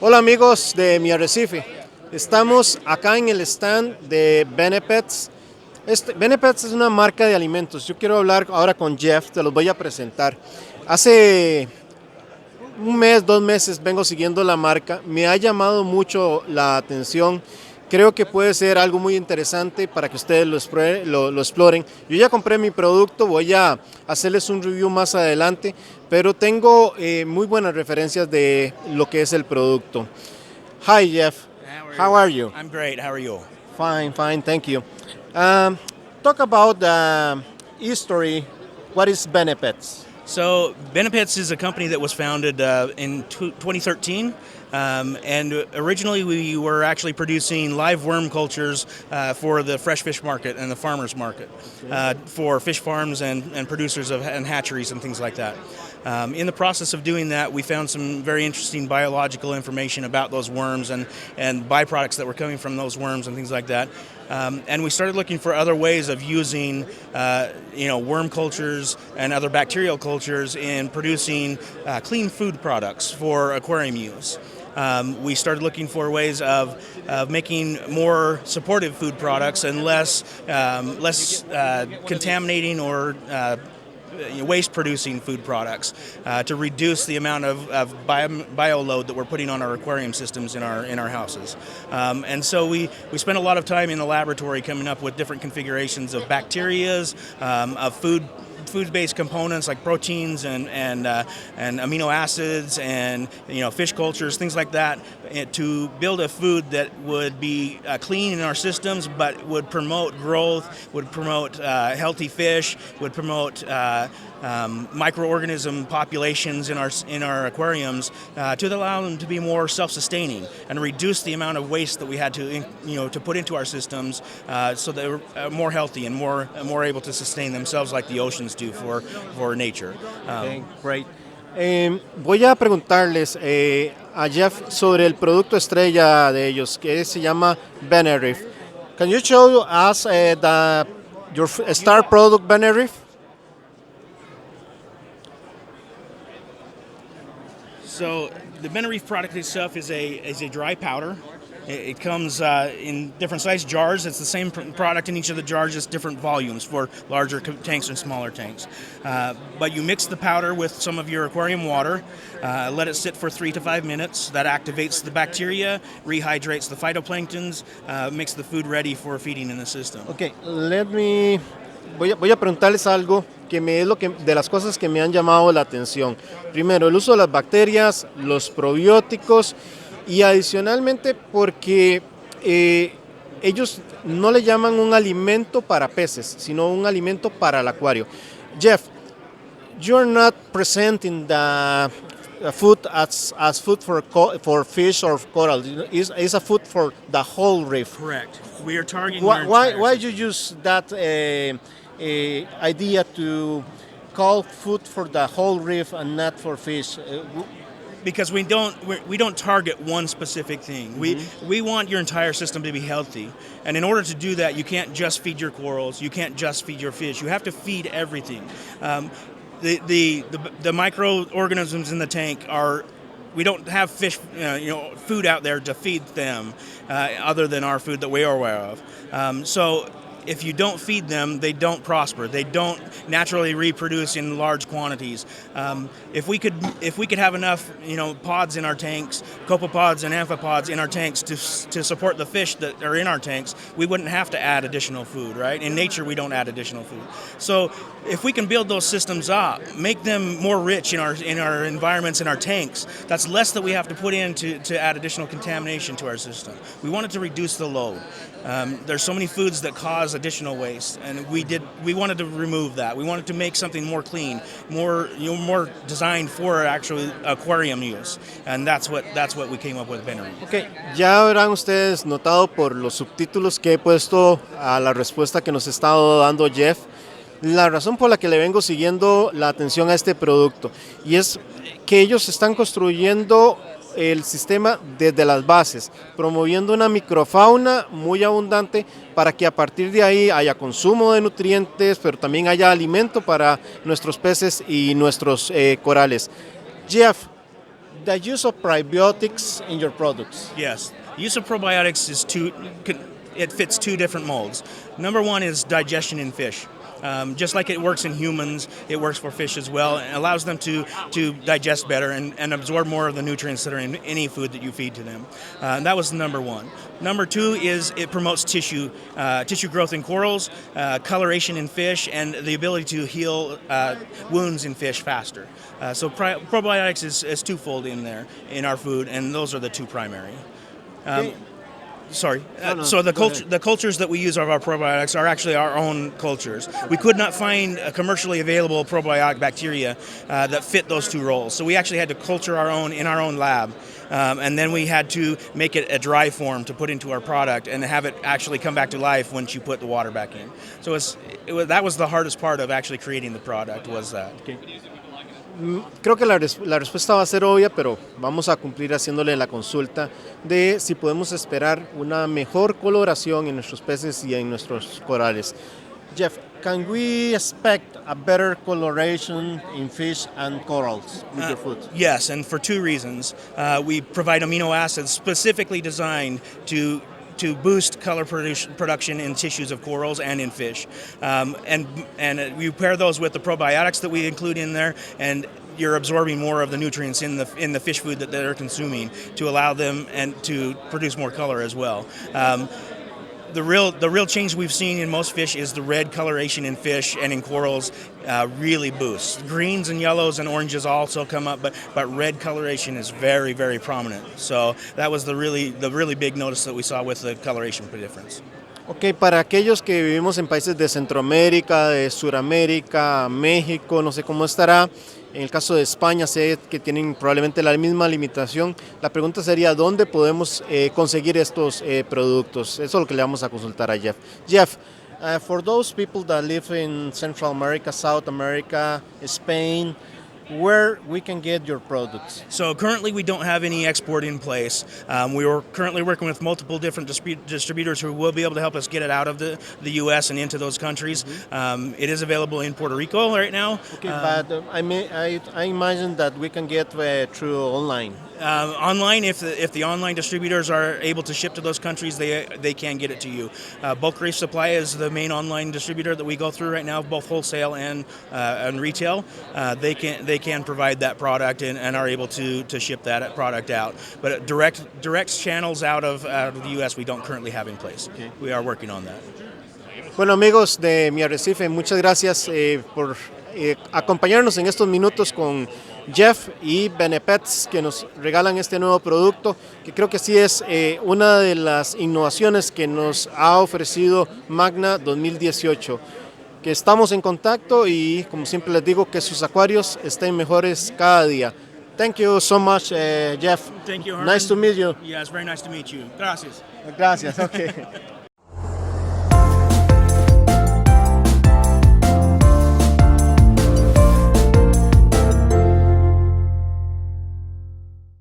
Hola amigos de mi Arrecife, estamos acá en el stand de Benepeets. Benepeets es una marca de alimentos. Yo quiero hablar ahora con Jeff, te los voy a presentar. Hace un mes, 2 meses vengo siguiendo la marca, me ha llamado mucho la atención. Creo que puede ser algo muy interesante para que ustedes lo exploren. Yo ya compré mi producto, voy a hacerles un review más adelante, pero tengo muy buenas referencias de lo que es el producto. Hi Jeff, how are you? I'm great. How are you? Fine, thank you. Talk about the history. What is Benefits? So, Benepeef is a company that was founded in 2013. And originally we were actually producing live worm cultures for the fresh fish market and the farmers market for fish farms and producers and hatcheries and things like that. In the process of doing that, we found some very interesting biological information about those worms and byproducts that were coming from those worms and things like that. And we started looking for other ways of using, worm cultures and other bacterial cultures in producing clean food products for aquarium use. We started looking for ways of making more supportive food products and less contaminating or waste-producing food products to reduce the amount of bio load that we're putting on our aquarium systems in our houses. And so we spent a lot of time in the laboratory coming up with different configurations of bacterias, of food-based components like proteins and amino acids and fish cultures, things like that, to build a food that would be clean in our systems, but would promote growth, would promote healthy fish, would promote microorganism populations in our aquariums to allow them to be more self-sustaining and reduce the amount of waste that we had to put into our systems, so they were more healthy and more able to sustain themselves like the oceans do for nature. Okay, great. Voy a preguntarles a Jeff sobre el producto estrella de ellos, que se llama Benereef. Can you show us your star product, Benereef? So the Benereef product itself is a dry powder. It comes in different size jars. It's the same product in each of the jars, just different volumes for larger tanks and smaller tanks. But you mix the powder with some of your aquarium water, let it sit for 3 to 5 minutes. That activates the bacteria, rehydrates the phytoplanktons, makes the food ready for feeding in the system. Okay, voy a preguntarles algo que de las cosas que me han llamado la atención. Primero, el uso de las bacterias, los probióticos y adicionalmente porque ellos no le llaman un alimento para peces, sino un alimento para el acuario. Jeff, you're not presenting the food as food for fish or coral. It's a food for the whole reef. Correct. We are targeting. Why you use that idea to call food for the whole reef and not for fish? Because we don't target one specific thing. We want your entire system to be healthy, and in order to do that, you can't just feed your corals, you can't just feed your fish. You have to feed everything. The microorganisms in the tank are. We don't have fish, food out there to feed them, other than our food that we are aware of. So if you don't feed them, they don't prosper. They don't naturally reproduce in large quantities. If we could have enough, pods in our tanks, copepods and amphipods in our tanks to support the fish that are in our tanks, we wouldn't have to add additional food, right? In nature, we don't add additional food. So if we can build those systems up, make them more rich in our environments, in our tanks, that's less that we have to put in to add additional contamination to our system. We wanted to reduce the load. There's so many foods that cause additional waste, and we wanted to remove that. We wanted to make something more clean, more designed for actual aquarium use, and that's what we came up with Benereef. Okay, ya habrán ustedes notado por los subtítulos que he puesto a la respuesta que nos ha estado dando Jeff, la razón por la que le vengo siguiendo la atención a este producto, y es que ellos están construyendo el sistema desde las bases, promoviendo una microfauna muy abundante para que a partir de ahí haya consumo de nutrientes, pero también haya alimento para nuestros peces y nuestros corales. Jeff, the use of probiotics in your products. Yes, use of probiotics it fits two different molds. Number one is digestion in fish. Just like it works in humans, it works for fish as well. It allows them to digest better and absorb more of the nutrients that are in any food that you feed to them. That was number one. Number two is it promotes tissue growth in corals, coloration in fish, and the ability to heal wounds in fish faster. So probiotics is twofold in there in our food, and those are the two primary. Sorry. So the cultures that we use of our probiotics are actually our own cultures. We could not find a commercially available probiotic bacteria that fit those two roles. So we actually had to culture our own in our own lab. And then we had to make it a dry form to put into our product and have it actually come back to life once you put the water back in. So that was the hardest part of actually creating the product, was that. Okay. Creo que la respuesta va a ser obvia, pero vamos a cumplir haciéndole la consulta de si podemos esperar una mejor coloración en nuestros peces y en nuestros corales. Jeff, can we expect a better coloration in fish and corals with your food? Yes, and for two reasons. We provide amino acids specifically designed to boost color production in tissues of corals and in fish. And we pair those with the probiotics that we include in there, and you're absorbing more of the nutrients in the fish food that they're consuming to allow them and to produce more color as well. The real change we've seen in most fish is the red coloration in fish and in corals really boosts. Greens and yellows and oranges also come up, but red coloration is very, very prominent. So that was the really big notice that we saw with the coloration difference. Ok, para aquellos que vivimos en países de Centroamérica, de Suramérica, México, no sé cómo estará. En el caso de España sé que tienen probablemente la misma limitación. La pregunta sería, ¿dónde podemos conseguir estos productos? Eso es lo que le vamos a consultar a Jeff. Jeff, for those people that live in Central America, South America, Spain, where we can get your products? So currently we don't have any export in place. We are currently working with multiple different distributors who will be able to help us get it out of the U.S. and into those countries. Mm-hmm. It is available in Puerto Rico right now. Okay, but I imagine that we can get through online. Online, if the online distributors are able to ship to those countries, they can get it to you. Bulk Reef Supply is the main online distributor that we go through right now, both wholesale and retail. They can provide that product and are able to ship that product out. But direct channels out of the U.S. we don't currently have in place. Okay. We are working on that. Bueno, amigos de mi Arrecife, muchas gracias por acompañarnos en estos minutos con Jeff y Benereef, que nos regalan este nuevo producto, que creo que sí es una de las innovaciones que nos ha ofrecido MACNA 2018. Que estamos en contacto y, como siempre les digo, que sus acuarios estén mejores cada día. Thank you so much, Jeff. Thank you, Herman. Nice to meet you. Yeah, it's very nice to meet you. Gracias. Gracias, okay.